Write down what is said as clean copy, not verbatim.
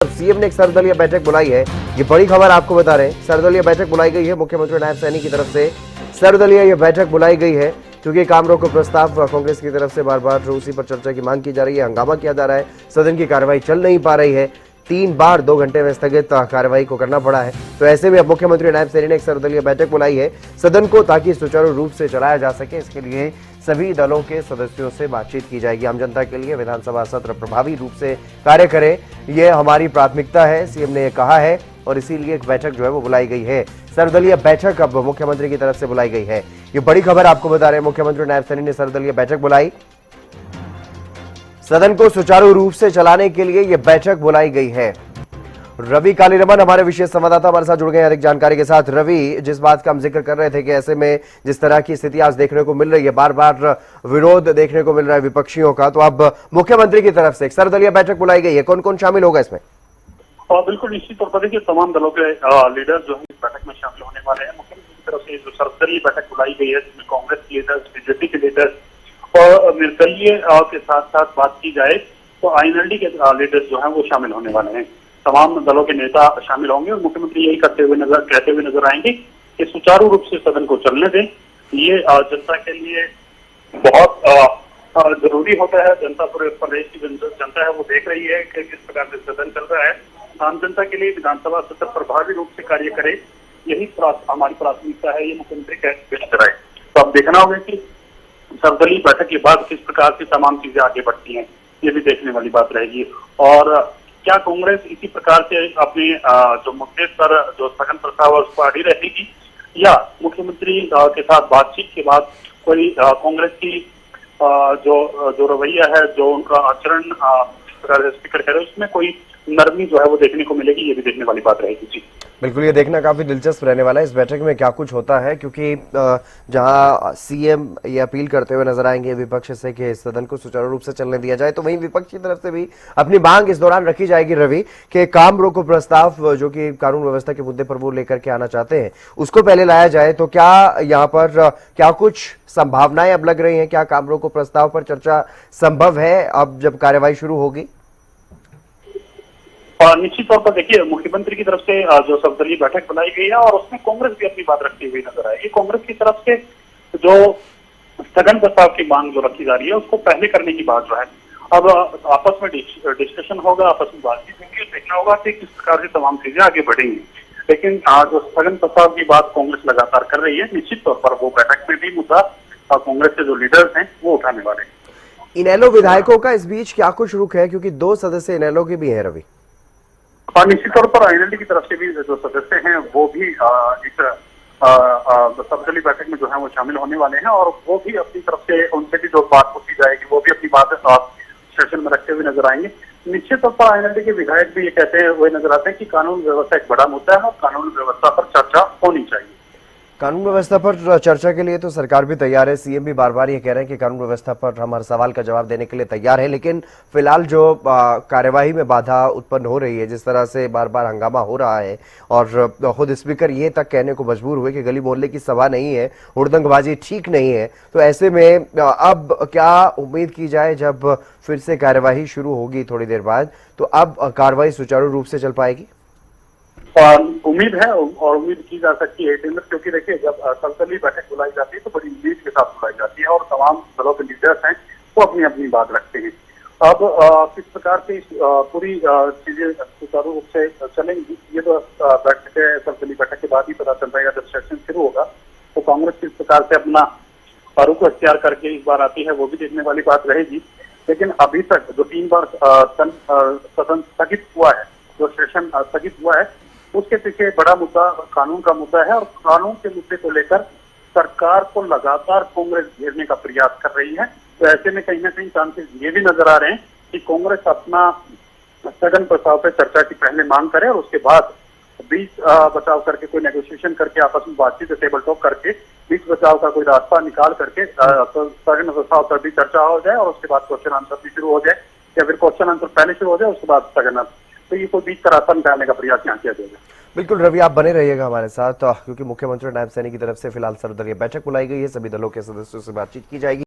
CM ने एक सर्वदलीय बैठक बुलाई है। ये बड़ी खबर आपको बता रहे हैं। सर्वदलीय बैठक बुलाई गई है। मुख्यमंत्री नायब सैनी की तरफ से सर्वदलीय ये बैठक बुलाई गई है क्योंकि काम रोको प्रस्ताव कांग्रेस की तरफ से बार बार उसी पर चर्चा की मांग की जा रही है। हंगामा किया जा रहा है। सदन की कार्रवाई चल नहीं पा रही है। 3 बार 2 घंटे में स्थगित कार्रवाई को करना पड़ा है। तो ऐसे में अब मुख्यमंत्री नायब सैनी ने एक सर्वदलीय बैठक बुलाई है सदन को, ताकि सुचारू रूप से चलाया जा सके। इसके लिए सभी दलों के सदस्यों से बातचीत की जाएगी। आम जनता के लिए विधानसभा सत्र प्रभावी रूप से कार्य करे, ये हमारी प्राथमिकता है, सीएम ने कहा है। और इसीलिए एक बैठक जो है वो बुलाई गई है। सर्वदलीय बैठक अब मुख्यमंत्री की तरफ से बुलाई गई है। ये बड़ी खबर आपको बता रहे हैं। मुख्यमंत्री नायब सैनी ने सर्वदलीय बैठक बुलाई। सदन को सुचारू रूप से चलाने के लिए यह बैठक बुलाई गई है। रवि कालीरमन हमारे विशेष संवाददाता हमारे साथ जुड़ गए हैं अधिक जानकारी के साथ। रवि, जिस बात का हम जिक्र कर रहे थे कि ऐसे में जिस तरह की स्थिति आज देखने को मिल रही है, बार बार विरोध देखने को मिल रहा है विपक्षियों का, तो अब मुख्यमंत्री की तरफ से एक सर्वदलीय बैठक बुलाई गई है। कौन कौन शामिल होगा इसमें? बिल्कुल निश्चित तौर पर देखिए, तमाम दलों के लीडर जो है इस बैठक में शामिल होने वाले हैं। मुख्यमंत्री की तरफ से जो सर्वदलीय बैठक बुलाई गई है जिसमें कांग्रेस के लीडर्स, बीजेपी के लीडर्स और निर्दलीय के साथ साथ बात की जाए तो आईएनएलडी के लीडर्स जो है वो शामिल होने वाले हैं। तमाम दलों के नेता शामिल होंगे और मुख्यमंत्री यही कहते हुए नजर आएंगे कि सुचारू रूप से सदन को चलने दें। ये जनता के लिए बहुत जरूरी होता है। जनता, पूरे प्रदेश की जनता है वो देख रही है कि किस प्रकार से सदन चल रहा है। आम जनता के लिए विधानसभा सत्र प्रभावी रूप से कार्य करे, यही हमारी प्राथमिकता है, ये मुख्यमंत्री कहते नजर आए। तो अब देखना होगा कि सर्वदलीय बैठक के बाद किस प्रकार से तमाम चीजें आगे बढ़ती हैं, ये भी देखने वाली बात रहेगी। और क्या कांग्रेस इसी प्रकार से अपने जो मुद्दे पर जो स्थगन प्रस्ताव है उस पर अड़ी रहेगी, या मुख्यमंत्री के साथ बातचीत के बाद कोई कांग्रेस की जो रवैया है, जो उनका आचरण स्पीकर कह रहे हैं, उसमें कोई नरमी जो है वो देखने को मिलेगी, ये भी देखने वाली बात रहेगी। जी बिल्कुल, ये देखना काफी दिलचस्प रहने वाला है इस बैठक में क्या कुछ होता है, क्योंकि जहां सीएम ये अपील करते हुए नजर आएंगे विपक्ष से कि सदन को सुचारू रूप से चलने दिया जाए, तो वहीं विपक्ष की तरफ से भी अपनी मांग इस दौरान रखी जाएगी रवि कि काम रोको प्रस्ताव जो कि कानून व्यवस्था के मुद्दे पर वो लेकर के आना चाहते हैं उसको पहले लाया जाए। तो क्या यहाँ पर क्या कुछ संभावनाएं अब लग रही हैं? क्या काम रोको प्रस्ताव पर चर्चा संभव है अब जब कार्यवाही शुरू होगी? निश्चित तौर पर देखिए, मुख्यमंत्री की तरफ से जो सर्वदलीय बैठक बुलाई गई है और उसमें कांग्रेस भी अपनी बात रखती हुई नजर आएगी। कांग्रेस की तरफ से जो स्थगन प्रस्ताव की मांग जो रखी जा रही है उसको पहले करने की बात जो है, अब आपस में डिस्कशन होगा, आपस में बातचीत होगी, देखना होगा कि किस प्रकार से तमाम चीजें आगे बढ़ेंगी। लेकिन जो स्थगन प्रस्ताव की बात कांग्रेस लगातार कर रही है, निश्चित तौर पर वो बैठक में भी मुद्दा कांग्रेस के जो लीडर्स हैं वो उठाने वाले हैं। इनेलो विधायकों का इस बीच क्या कुछ रुख है, क्योंकि 2 सदस्य इनेलो के भी हैं रवि? निश्चित तौर पर आईएनएलडी की तरफ से भी जो सदस्य हैं वो भी इस सर्वदलीय बैठक में जो है वो शामिल होने वाले हैं और वो भी अपनी तरफ से उनसे भी जो बात होती जाएगी वो भी अपनी बात सेशन में रखते हुए नजर आएंगे। निश्चित तौर पर आईएनएलडी के विधायक भी ये कहते हैं, वो नजर आते हैं कि कानून व्यवस्था एक बड़ा मुद्दा है और कानून व्यवस्था पर चर्चा होनी चाहिए। कानून व्यवस्था पर चर्चा के लिए तो सरकार भी तैयार है। सीएम भी बार बार ये कह रहे हैं कि कानून व्यवस्था पर हम हर सवाल का जवाब देने के लिए तैयार है, लेकिन फिलहाल जो कार्यवाही में बाधा उत्पन्न हो रही है, जिस तरह से बार बार हंगामा हो रहा है और खुद स्पीकर ये तक कहने को मजबूर हुए कि गली मोहल्ले की सभा नहीं है, हुड़दंगबाजी ठीक नहीं है, तो ऐसे में अब क्या उम्मीद की जाए जब फिर से कार्यवाही शुरू होगी थोड़ी देर बाद, तो अब कार्रवाई सुचारू रूप से चल पाएगी? उम्मीद है और उम्मीद की जा सकती है, क्योंकि देखिए जब सर्वदलीय बैठक बुलाई जाती है तो बड़ी उम्मीद के साथ बुलाई जाती है और तमाम दलों के लीडर्स हैं वो अपनी अपनी बात रखते हैं। अब किस प्रकार से पूरी चीजें सुचारू रूप से चलेंगी, ये तो बैठक सर्वदलीय बैठक के बाद ही पता चल पाएगा। जब सेशन शुरू होगा तो कांग्रेस किस प्रकार से अपना रुख अख्तियार करके इस बार आती है वो भी देखने वाली बात रहेगी। लेकिन अभी तक जो 3 बार सदन स्थगित हुआ है, जो सेशन स्थगित हुआ है, उसके पीछे बड़ा मुद्दा कानून का मुद्दा है और कानून के मुद्दे को लेकर सरकार को लगातार कांग्रेस घेरने का प्रयास कर रही है। तो ऐसे में कहीं ना कहीं चांसेस ये भी नजर आ रहे हैं कि कांग्रेस अपना स्थगन प्रस्ताव पर चर्चा की पहले मांग करे और उसके बाद बीच बचाव करके कोई नेगोशिएशन करके आपस में बातचीत टेबल टॉक करके बीच बचाव का कोई रास्ता निकाल करके स्थगन प्रस्ताव पर भी चर्चा हो जाए और उसके बाद क्वेश्चन आंसर भी शुरू हो जाए, या फिर क्वेश्चन आंसर पहले शुरू हो जाए उसके बाद स्थगन। तो ये कोई बीच का रास्ता निकालने का प्रयास यहाँ किया जाएगा। बिल्कुल रवि, आप बने रहिएगा हमारे साथ, क्योंकि मुख्यमंत्री नायब सैनी की तरफ से फिलहाल सर्वदलीय बैठक बुलाई गई है, सभी दलों के सदस्यों से बातचीत की जाएगी।